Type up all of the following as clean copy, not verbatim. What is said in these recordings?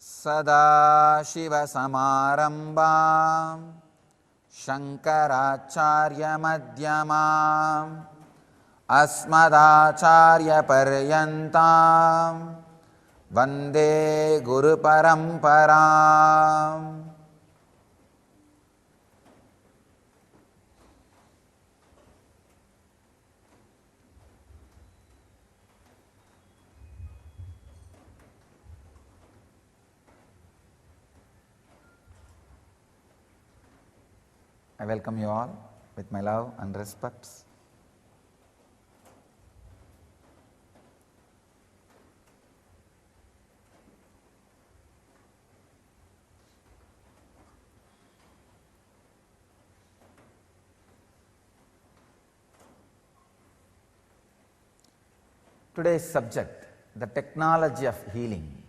सदाशिवसमारम्भां शङ्कराचार्यमध्यमाम् अस्मदाचार्यपर्यन्तां वन्दे गुरुपरम्पराम्. I welcome you all with my love and respect. Today's subject, the technology of healing.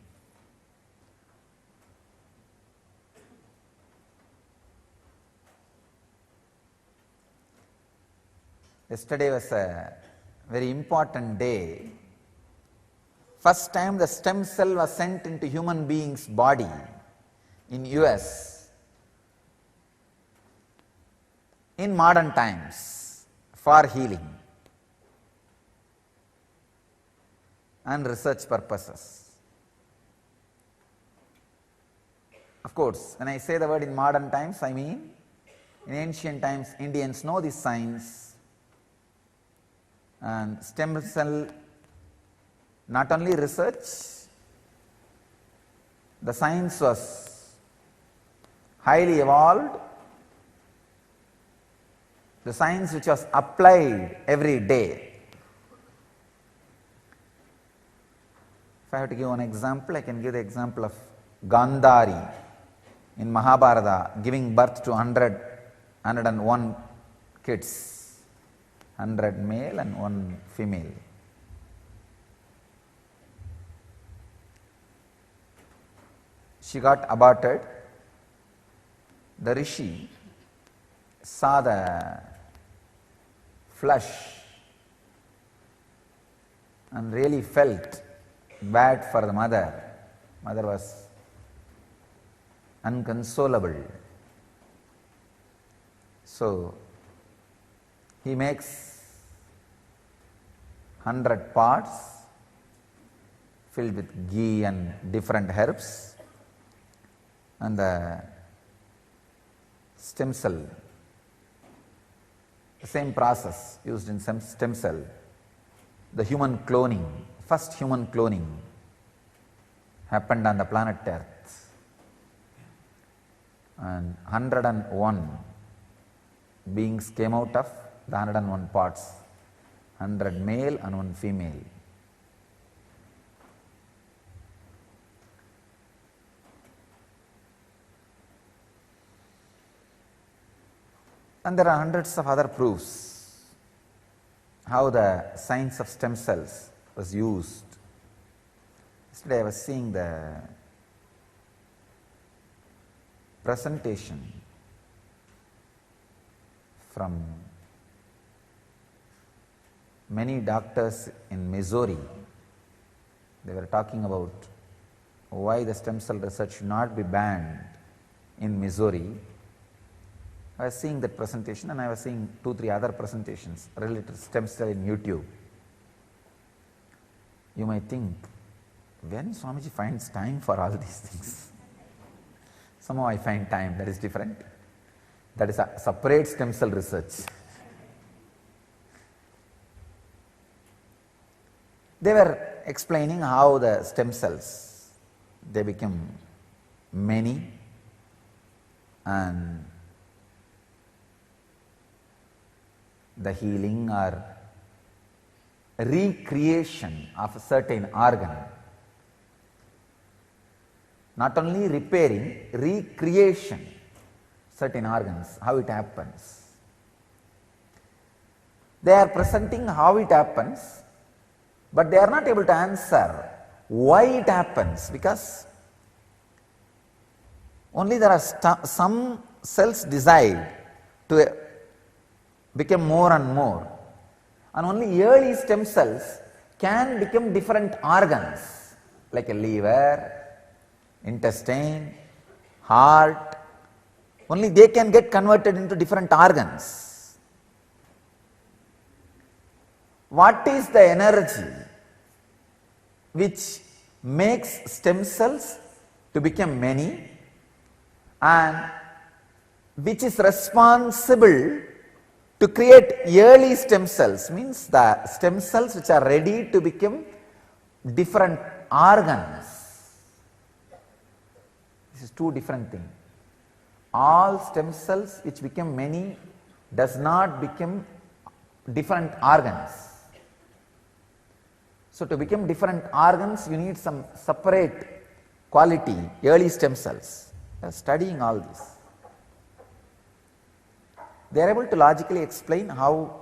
Yesterday was a very important day. First time the stem cell was sent into human being's body in US in modern times for healing and research purposes. Of course, when I say the word in modern times, I mean in ancient times Indians know this science. And stem cell, not only research, the science was highly evolved, the science which was applied every day. If I have to give one example, I can give the example of Gandhari in Mahabharata giving birth to 101 kids. 100 male and 1 female. She got aborted. The rishi saw the flesh and really felt bad for the mother. Mother was inconsolable. So he makes 100 pots filled with ghee and different herbs, and the stem cell, the same process used in stem cell, the human cloning, first human cloning happened on the planet Earth, and 101 beings came out of the 101 pots, 100 male and 1 female. And there are hundreds of other proofs how the science of stem cells was used. Yesterday I was seeing the presentation from many doctors in Missouri. They were talking about why the stem cell research should not be banned in Missouri. I was seeing that presentation, and I was seeing 2-3 other presentations related to stem cell in YouTube. You might think, when Swamiji finds time for all these things? Somehow I find time, that is different. That is a separate stem cell research. They were explaining how the stem cells, they become many, and the healing or recreation of a certain organ. Not only repairing, recreation certain organs, how it happens. They are presenting how it happens, but they are not able to answer why it happens, because only there are some cells decide to become more and more, and only early stem cells can become different organs like a liver, intestine, heart, only they can get converted into different organs. What is the energy which makes stem cells to become many and which is responsible to create early stem cells, means the stem cells which are ready to become different organs. This is two different things. All stem cells which become many does not become different organs. So to become different organs you need some separate quality, early stem cells. They are studying all this. They are able to logically explain how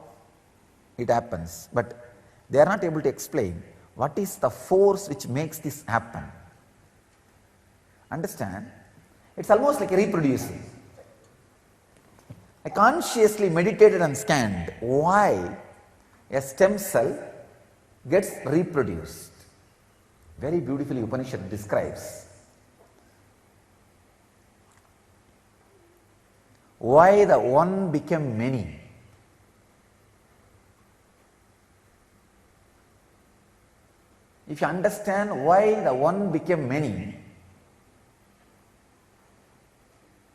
it happens, but they are not able to explain what is the force which makes this happen. Understand? It's almost like reproducing. I consciously meditated and scanned why a stem cell gets reproduced. Very beautifully Upanishad describes why the one became many. If you understand why the one became many,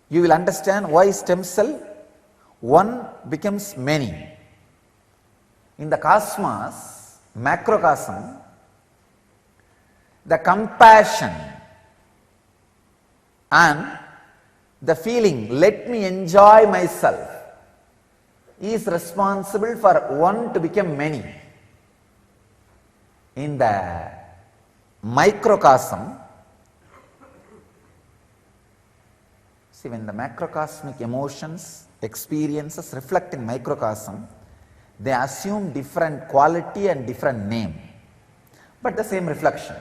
you will understand why stem cell one becomes many. In the cosmos, macrocosm, the compassion and the feeling, let me enjoy myself, is responsible for one to become many. In the microcosm, see, when the macrocosmic emotions, experiences reflect in microcosm, they assume different quality and different name, but the same reflection.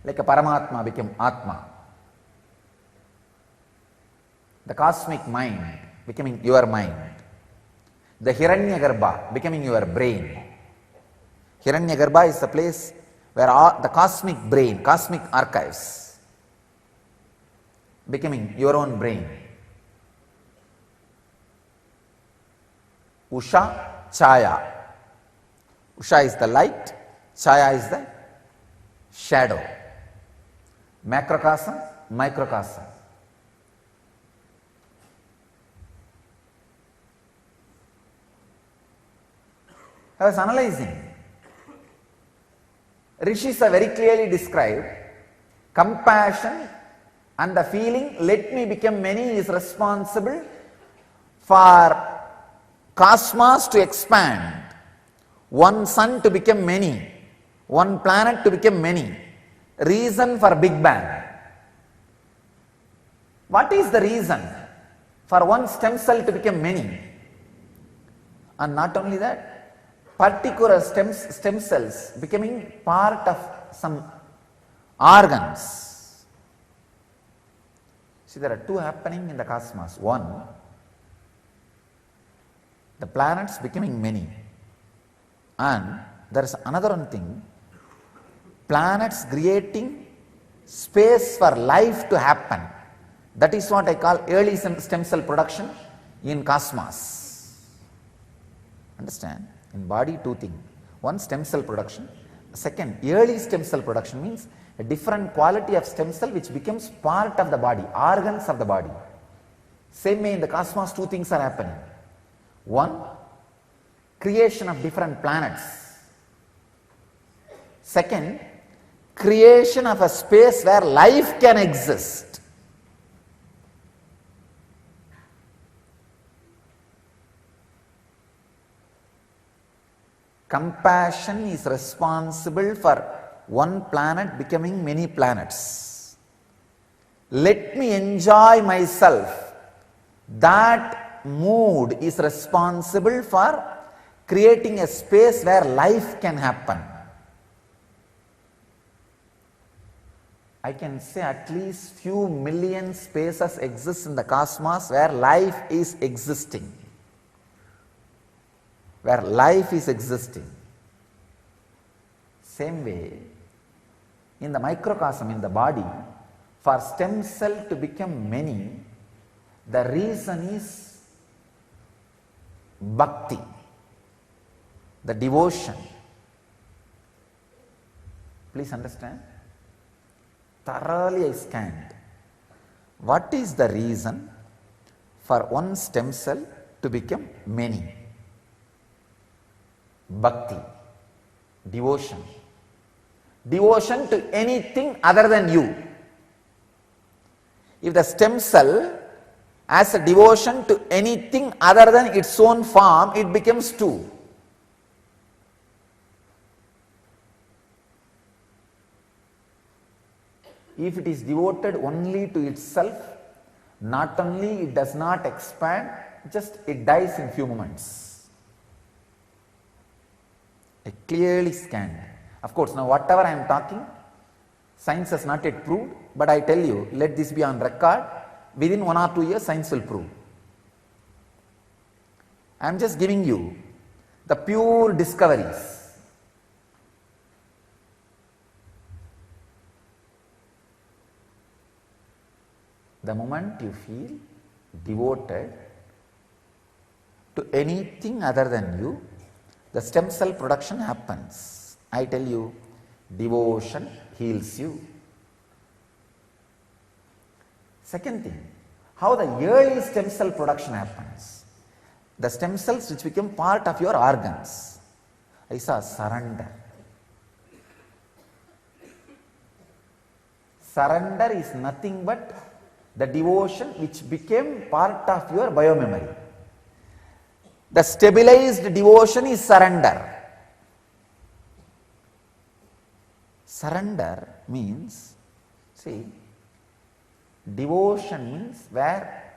Like a Paramatma became Atma, the cosmic mind becoming your mind, the Hiranyagarbha becoming your brain. Hiranyagarbha is the place where all the cosmic brain, cosmic archives becoming your own brain. Usha, Chaya. Usha is the light, Chaya is the shadow. Macrocosm, microcosm. I was analyzing. Rishis have very clearly described compassion and the feeling, let me become many, is responsible for cosmos to expand, one sun to become many, one planet to become many. Reason for Big Bang. What is the reason for one stem cell to become many? And not only that, particular stem cells becoming part of some organs. See, there are two happening in the cosmos. One, the planets becoming many, and there is another one thing, planets creating space for life to happen. That is what I call early stem cell production in cosmos. Understand? In body, two things. One, stem cell production. Second, early stem cell production means a different quality of stem cell which becomes part of the body, organs of the body. Same way in the cosmos, two things are happening. One, creation of different planets. Second, creation of a space where life can exist. Compassion is responsible for one planet becoming many planets. Let me enjoy myself. That mood is responsible for creating a space where life can happen. I can say at least few million spaces exist in the cosmos where life is existing. Where life is existing. Same way, in the microcosm, in the body, For stem cell to become many, the reason is bhakti, the devotion. Please understand. Thoroughly I scanned. What is the reason for one stem cell to become many? Bhakti, devotion. Devotion to anything other than you. If the stem cell has a devotion to anything other than its own form, it becomes two. If it is devoted only to itself, not only it does not expand, just it dies in few moments. I clearly scanned. Of course, now whatever I am talking, science has not yet proved, but I tell you, let this be on record, within 1 or 2 years science will prove. I am just giving you the pure discoveries. The moment you feel devoted to anything other than you, the stem cell production happens. I tell you, devotion heals you. Second thing, how the early stem cell production happens. The stem cells which become part of your organs. I saw surrender. Surrender is nothing but the devotion which became part of your biomemory. The stabilized devotion is surrender. Surrender means, see, devotion means where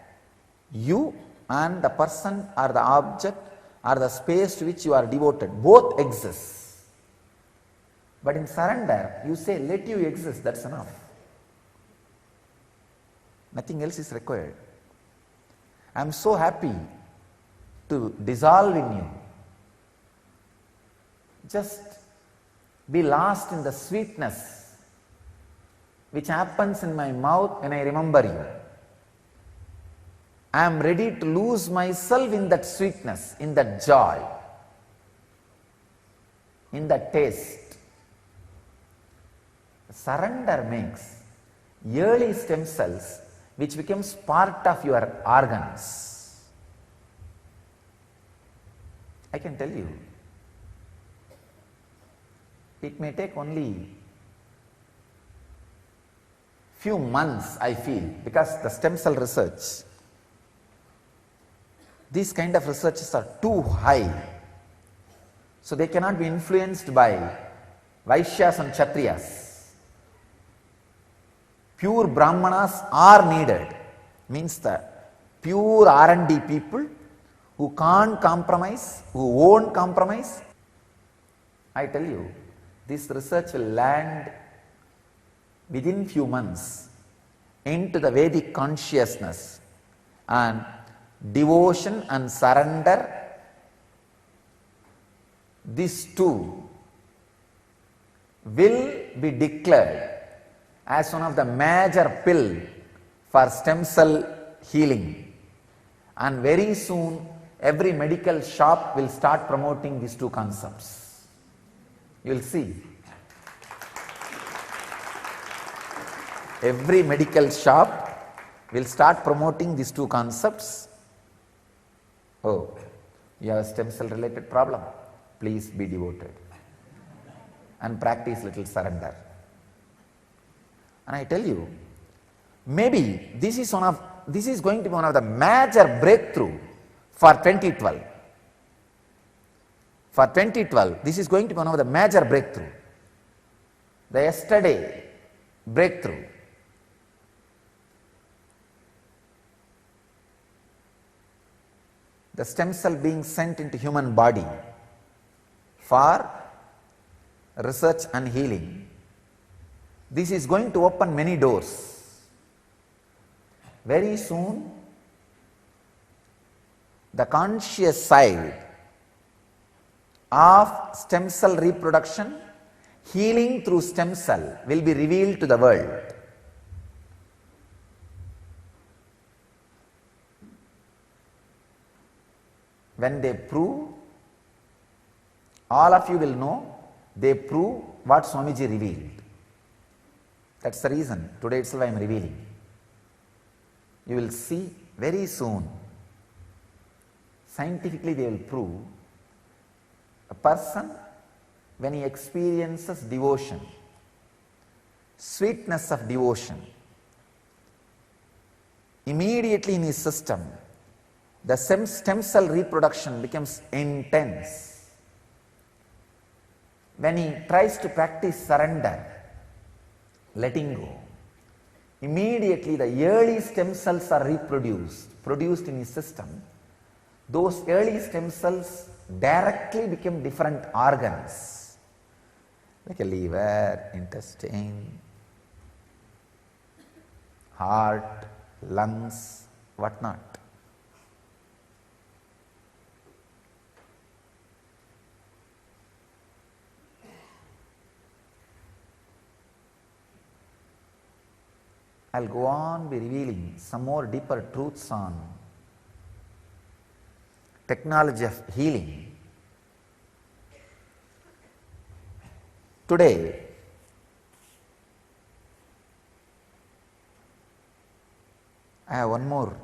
you and the person or the object or the space to which you are devoted, both exist. But in surrender, you say, let you exist, that's enough. Nothing else is required. I am so happy to dissolve in you. Just be lost in the sweetness which happens in my mouth when I remember you. I am ready to lose myself in that sweetness, in that joy, in that taste. Surrender makes early stem cells which becomes part of your organs. I can tell you, it may take only few months, I feel, because the stem cell research, these kind of researches are too high, so they cannot be influenced by Vaishyas and Kshatriyas. Pure Brahmanas are needed, means the pure R&D people who can't compromise, who won't compromise. I tell you, this research will land within few months into the Vedic consciousness, and devotion and surrender, these two will be declared as one of the major pill for stem cell healing, and very soon every medical shop will start promoting these two concepts. You will see. Every medical shop will start promoting these two concepts. Oh, you have a stem cell related problem, please be devoted and practice little surrender. And I tell you, maybe this is going to be one of the major breakthrough for 2012. For 2012, this is going to be one of the major breakthrough. The yesterday breakthrough. The stem cell being sent into human body for research and healing. This is going to open many doors. Very soon, the conscious side of stem cell reproduction, healing through stem cell, will be revealed to the world. when they prove, all of you will know, they prove what Swamiji revealed. That's the reason today itself I am revealing. You will see very soon, scientifically they will prove, a person when he experiences devotion, sweetness of devotion, immediately in his system the stem cell reproduction becomes intense. When he tries to practice surrender, letting go, immediately the early stem cells are produced in his system. Those early stem cells directly become different organs, like a liver, intestine, heart, lungs, whatnot. I'll go on be revealing some more deeper truths on technology of healing. Today, I have one more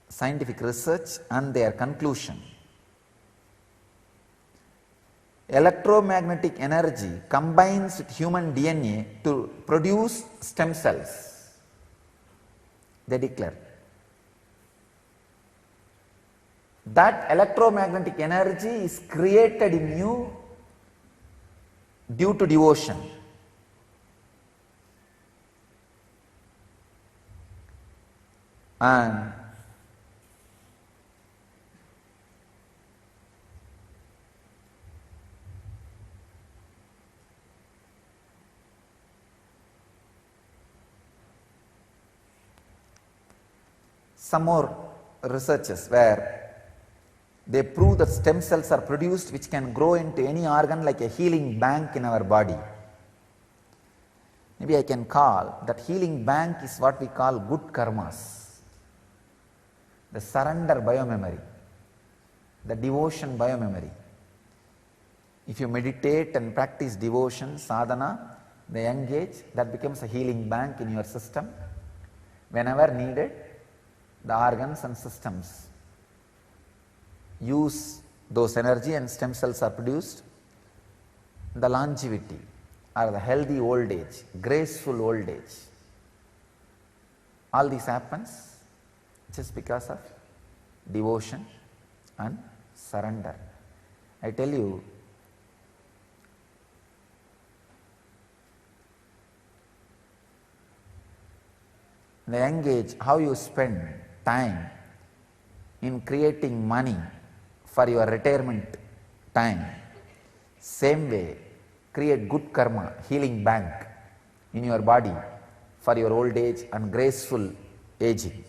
scientific research and their conclusion. Electromagnetic energy combines with human DNA to produce stem cells, they declare. That electromagnetic energy is created in you due to devotion. And some more researches where they prove that stem cells are produced which can grow into any organ like a healing bank in our body. Maybe I can call that healing bank is what we call good karmas, the surrender biomemory, the devotion biomemory. If you meditate and practice devotion, sadhana, the young age, that becomes a healing bank in your system. Whenever needed, the organs and systems use those energy and stem cells are produced. The longevity or the healthy old age, graceful old age, all this happens just because of devotion and surrender. I tell you, in the young age, how you spend time in creating money for your retirement time, same way create good karma, healing bank in your body for your old age and graceful aging.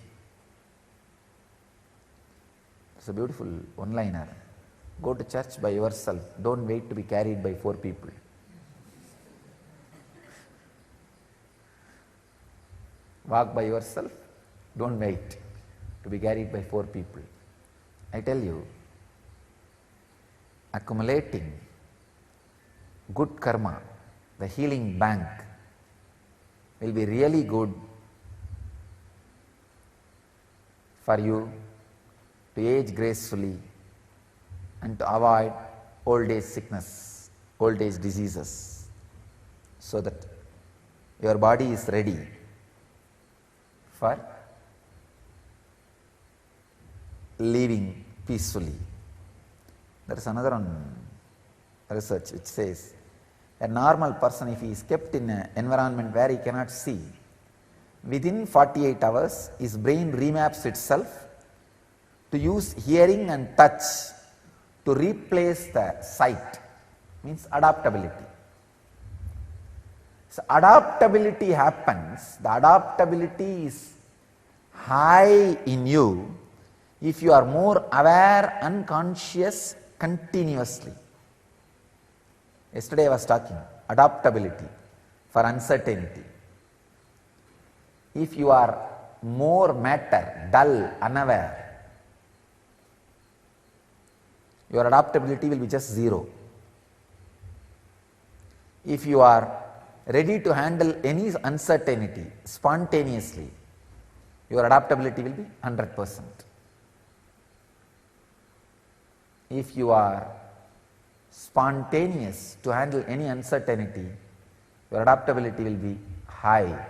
It's a beautiful one-liner. Go to church by yourself, don't wait to be carried by 4 people. Walk by yourself, don't wait to be carried by 4 people. I tell you, accumulating good karma, the healing bank, will be really good for you to age gracefully and to avoid old age sickness, old age diseases, so that your body is ready for living peacefully. There is another one research which says a normal person, if he is kept in an environment where he cannot see, within 48 hours his brain remaps itself to use hearing and touch to replace the sight, means adaptability. So adaptability happens, the adaptability is high in you if you are more aware and conscious continuously. Yesterday I was talking adaptability for uncertainty. If you are more matter, dull, unaware, your adaptability will be just 0. If you are ready to handle any uncertainty spontaneously, your adaptability will be 100%. If you are spontaneous to handle any uncertainty, your adaptability will be high.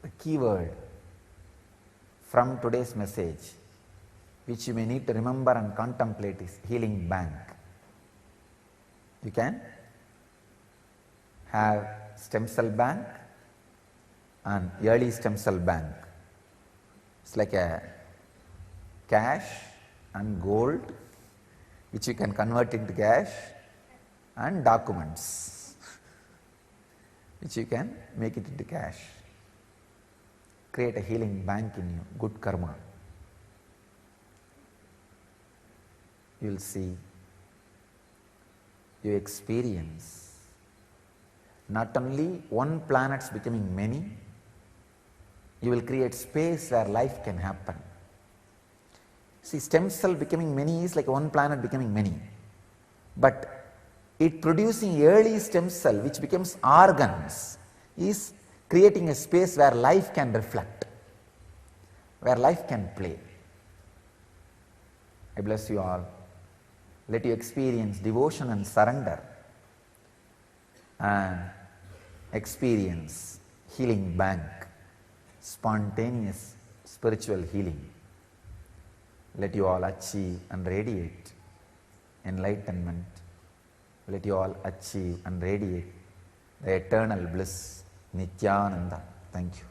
The keyword from today's message which you may need to remember and contemplate is healing bank. You can have stem cell bank and early stem cell bank. It's like a cash and gold which you can convert into cash, and documents which you can make it into cash. Create a healing bank in you, good karma. You will see, you experience not only one planet's becoming many, you will create space where life can happen. See, stem cell becoming many is like one planet becoming many, but it producing early stem cell which becomes organs is creating a space where life can reflect, where life can play. I bless you all. Let you experience devotion and surrender, and experience healing bank, spontaneous spiritual healing. Let you all achieve and radiate enlightenment. Let you all achieve and radiate the eternal bliss, Nityananda. Thank you.